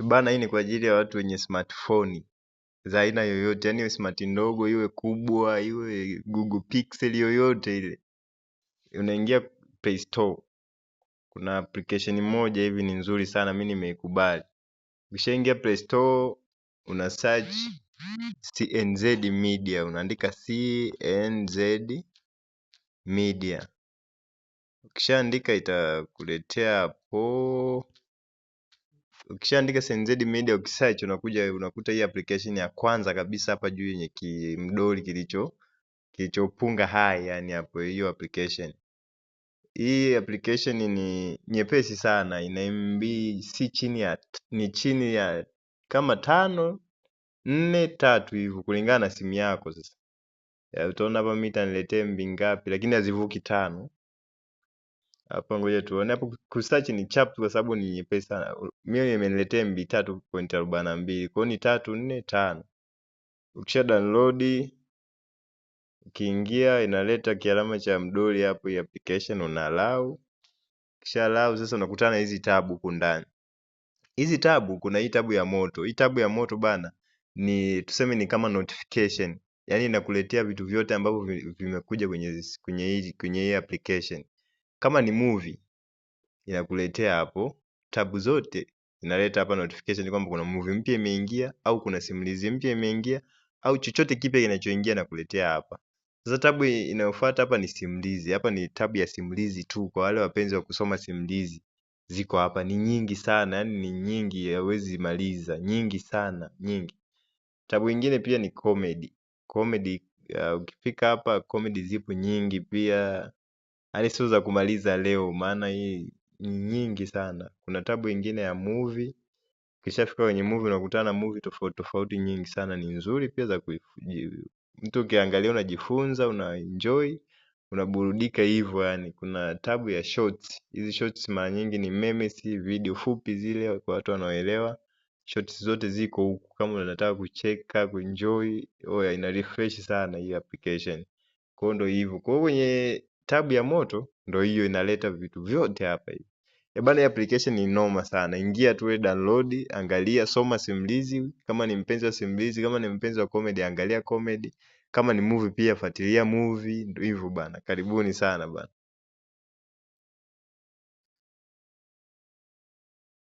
Bana, hii ni kwa ajili ya watu wenye smartphone za aina yoyote, yani iwe smart ndogo, iwe kubwa, iwe Google Pixel yoyote ile. Unaingia Play Store. Kuna application moja hivi ni nzuri sana, mimi nimeikubali. Ukishaingia Play Store, una search CNZ Media, unaandika CNZ Media. Ukishaandika itakuletea hapo. Ukishaandika CNZ Media ukisearch unakuta hii application ya kwanza kabisa hapa juu yenye kimdoli kilichopunga hai, yani hapo hiyo application. Hii application ni nyepesi sana, ina MB chini ya kama 5, 4, 3 hivyo kulingana na simu yako sasa. Utaona hapa mimi itaniletea MB ngapi, lakini hazivuki 5. Hapa ngoja tuone hapo, kusearch ni chap kwa sababu ni nyepesi sana. Mimi imeniletea MB 3.42. Kwa hiyo ni 3, 4, 5. Ukisha download, ukiingia inaleta kialama cha mdoli hapo, hii application una allow. Kisha allow, sasa unakutana hizi tabu huko ndani. Hizi tabu, kuna hii tabu ya moto. Hii tabu ya moto bana ni tuseme ni kama notification. Yaani inakuletea vitu vyote ambavyo vimekuja kwenye hii application. Kama ni movie inakuletea hapo, tabu zote inaleta hapa notification kwamba kuna movie mpya imeingia, au kuna simulizi mpya imeingia, au chochote kipya kinachoingia na kuletea hapa. Sasa tabu inayofuata hapa ni simulizi. Hapa ni tabu ya simulizi tu, kwa wale wapenzi wa kusoma simulizi. Ziko hapa ni nyingi sana, yani ni nyingi, hauwezi maliza, nyingi sana, nyingi. Tabu ingine pia ni comedy. Comedy, ukifika hapa comedy zipo nyingi pia. Yaani sio za kumaliza leo, maana hii ni nyingi sana. Kuna tabu ingine ya movie. Ukishafika kwenye movie unakutana na movie tofauti tofauti nyingi sana, ni nzuri pia za mtu ukiangalia unajifunza, unaenjoy, unaburudika hivyo yani. Kuna tabu ya shorts. Hizi shorts mara nyingi ni memes, video fupi zile kwa watu wanaoelewa. Shorts zote ziko huku kama unataka kucheka, kuenjoy, ina refresh sana hii application. Kwa hiyo ndio hivyo. Kwa hiyo kwenye tab ya moto ndio hiyo inaleta vitu vyote hapa hivi. Bana, hii application ni noma sana. Ingia tu download, angalia, soma simulizi kama ni mpenzi wa simulizi, kama ni mpenzi wa comedy angalia comedy, kama ni movie pia fuatilia movie, ndio hivyo bana. Karibuni sana bana.